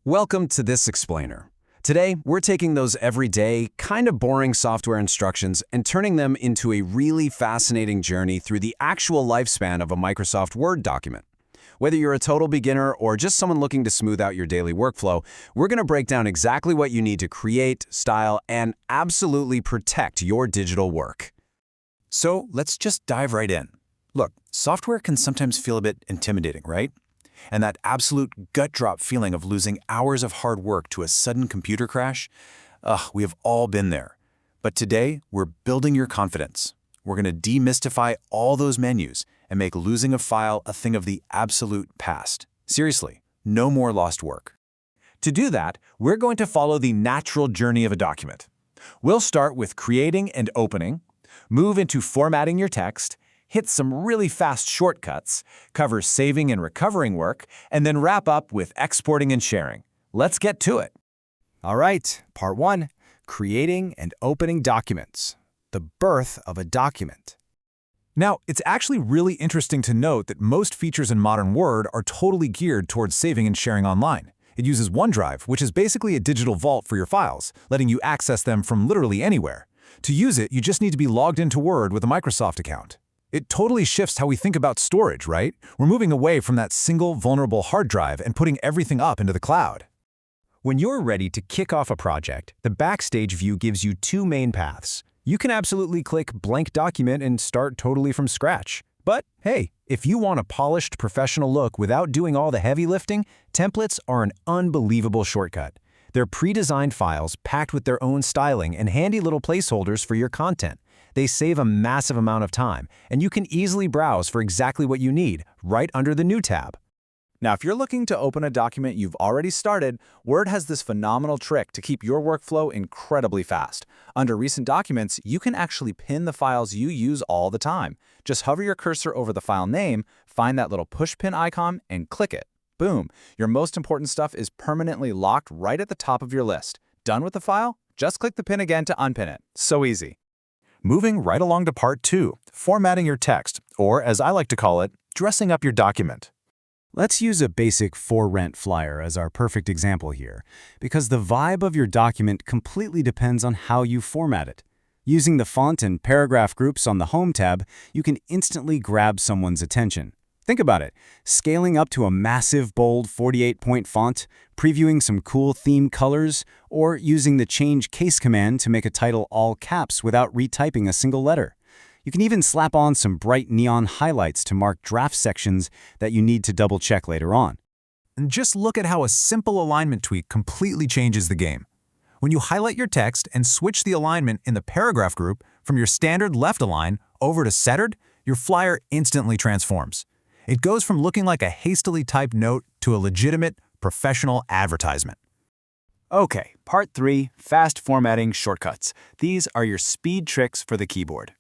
Welcome to this explainer. Today, we're taking those everyday, kind of boring software instructions and turning them into a really fascinating journey through the actual lifespan of a Microsoft Word document. Whether you're a total beginner or just someone looking to smooth out your daily workflow, we're going to break down exactly what you need to create, style, and absolutely protect your digital work. So let's just dive right in. Look, software can sometimes feel a bit intimidating, right? And that absolute gut-drop feeling of losing hours of hard work to a sudden computer crash, we have all been there. But today, we're building your confidence. We're going to demystify all those menus and make losing a file a thing of the absolute past. Seriously, no more lost work. To do that, we're going to follow the natural journey of a document. We'll start with creating and opening, move into formatting your text, hit some really fast shortcuts, cover saving and recovering work, and then wrap up with exporting and sharing. Let's get to it. All right, part 1, creating and opening documents. The birth of a document. Now, it's actually really interesting to note that most features in modern Word are totally geared towards saving and sharing online. It uses OneDrive, which is basically a digital vault for your files, letting you access them from literally anywhere. To use it, you just need to be logged into Word with a Microsoft account. It totally shifts how we think about storage, right? We're moving away from that single vulnerable hard drive and putting everything up into the cloud. When you're ready to kick off a project, the Backstage view gives you two main paths. You can absolutely click Blank Document and start totally from scratch. But hey, if you want a polished, professional look without doing all the heavy lifting, templates are an unbelievable shortcut. They're pre-designed files packed with their own styling and handy little placeholders for your content. They save a massive amount of time, and you can easily browse for exactly what you need right under the New tab. Now, if you're looking to open a document you've already started, Word has this phenomenal trick to keep your workflow incredibly fast. Under Recent Documents, you can actually pin the files you use all the time. Just hover your cursor over the file name, find that little push pin icon, and click it. Boom! Your most important stuff is permanently locked right at the top of your list. Done with the file? Just click the pin again to unpin it. So easy. Moving right along to part 2, formatting your text, or as I like to call it, dressing up your document. Let's use a basic for rent flyer as our perfect example here, because the vibe of your document completely depends on how you format it. Using the font and paragraph groups on the Home tab, you can instantly grab someone's attention. Think about it, scaling up to a massive, bold 48-point font, previewing some cool theme colors, or using the Change Case command to make a title all caps without retyping a single letter. You can even slap on some bright neon highlights to mark draft sections that you need to double-check later on. And just look at how a simple alignment tweak completely changes the game. When you highlight your text and switch the alignment in the paragraph group from your standard left align over to centered, your flyer instantly transforms. It goes from looking like a hastily typed note to a legitimate, professional advertisement. Okay, part 3, fast formatting shortcuts. These are your speed tricks for the keyboard.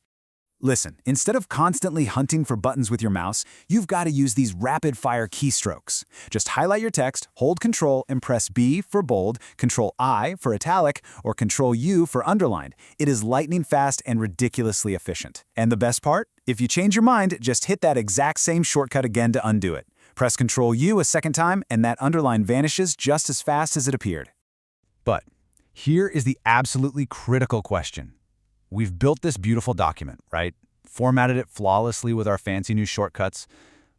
Listen, instead of constantly hunting for buttons with your mouse, you've got to use these rapid-fire keystrokes. Just highlight your text, hold Ctrl and press B for bold, Ctrl I for italic, or Ctrl U for underlined. It is lightning fast and ridiculously efficient. And the best part? If you change your mind, just hit that exact same shortcut again to undo it. Press Ctrl U a second time, and that underline vanishes just as fast as it appeared. But here is the absolutely critical question. We've built this beautiful document, right? Formatted it flawlessly with our fancy new shortcuts.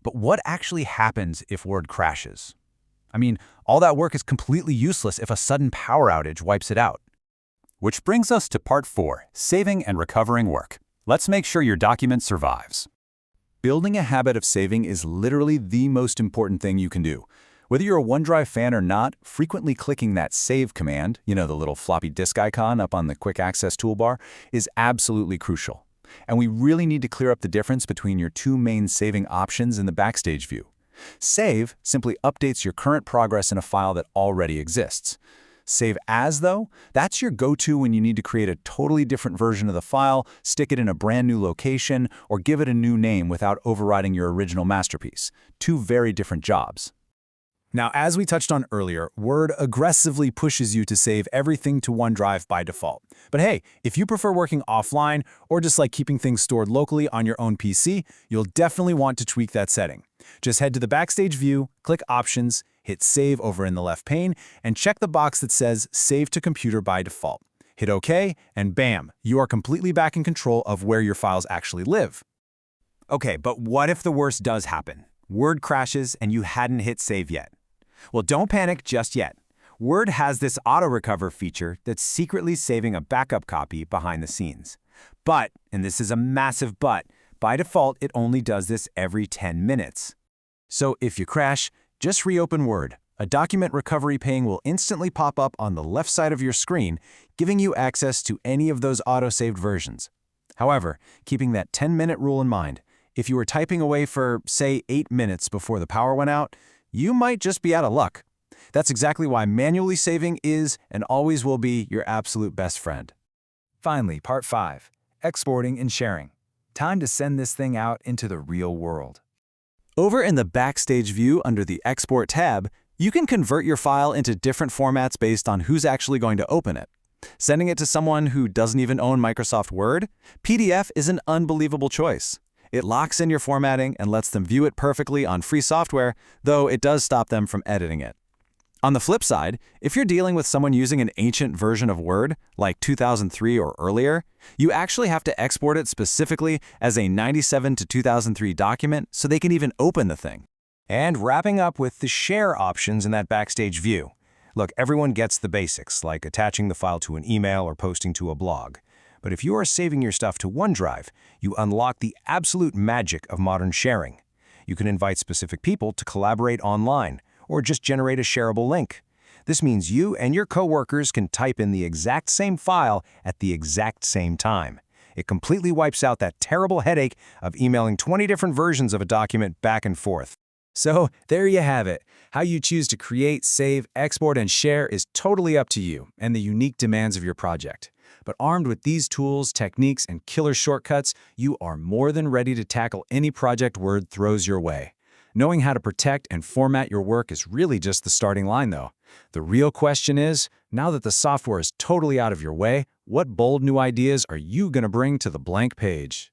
But what actually happens if Word crashes? I mean, all that work is completely useless if a sudden power outage wipes it out. Which brings us to part 4, saving and recovering work. Let's make sure your document survives. Building a habit of saving is literally the most important thing you can do. Whether you're a OneDrive fan or not, frequently clicking that Save command, the little floppy disk icon up on the Quick Access toolbar, is absolutely crucial. And we really need to clear up the difference between your two main saving options in the Backstage view. Save simply updates your current progress in a file that already exists. Save As, though, that's your go-to when you need to create a totally different version of the file, stick it in a brand new location, or give it a new name without overriding your original masterpiece. Two very different jobs. Now, as we touched on earlier, Word aggressively pushes you to save everything to OneDrive by default. But hey, if you prefer working offline or just like keeping things stored locally on your own PC, you'll definitely want to tweak that setting. Just head to the Backstage view, click Options, Hit Save over in the left pane, and check the box that says Save to Computer by default. Hit OK, and bam, you are completely back in control of where your files actually live. Okay, but what if the worst does happen? Word crashes and you hadn't hit Save yet. Well, don't panic just yet. Word has this auto-recover feature that's secretly saving a backup copy behind the scenes. But, and this is a massive but, by default it only does this every 10 minutes. So if you crash, just reopen Word. A document recovery pane will instantly pop up on the left side of your screen, giving you access to any of those auto-saved versions. However, keeping that 10-minute rule in mind, if you were typing away for, say, 8 minutes before the power went out, you might just be out of luck. That's exactly why manually saving is and always will be your absolute best friend. Finally, part 5, exporting and sharing. Time to send this thing out into the real world. Over in the Backstage view under the Export tab, you can convert your file into different formats based on who's actually going to open it. Sending it to someone who doesn't even own Microsoft Word, PDF is an unbelievable choice. It locks in your formatting and lets them view it perfectly on free software, though it does stop them from editing it. On the flip side, if you're dealing with someone using an ancient version of Word, like 2003 or earlier, you actually have to export it specifically as a 97 to 2003 document so they can even open the thing. And wrapping up with the share options in that Backstage view. Look, everyone gets the basics, like attaching the file to an email or posting to a blog. But if you are saving your stuff to OneDrive, you unlock the absolute magic of modern sharing. You can invite specific people to collaborate online, or just generate a shareable link. This means you and your coworkers can type in the exact same file at the exact same time. It completely wipes out that terrible headache of emailing 20 different versions of a document back and forth. So, there you have it. How you choose to create, save, export, and share is totally up to you and the unique demands of your project. But armed with these tools, techniques, and killer shortcuts, you are more than ready to tackle any project Word throws your way. Knowing how to protect and format your work is really just the starting line, though. The real question is, now that the software is totally out of your way, what bold new ideas are you going to bring to the blank page?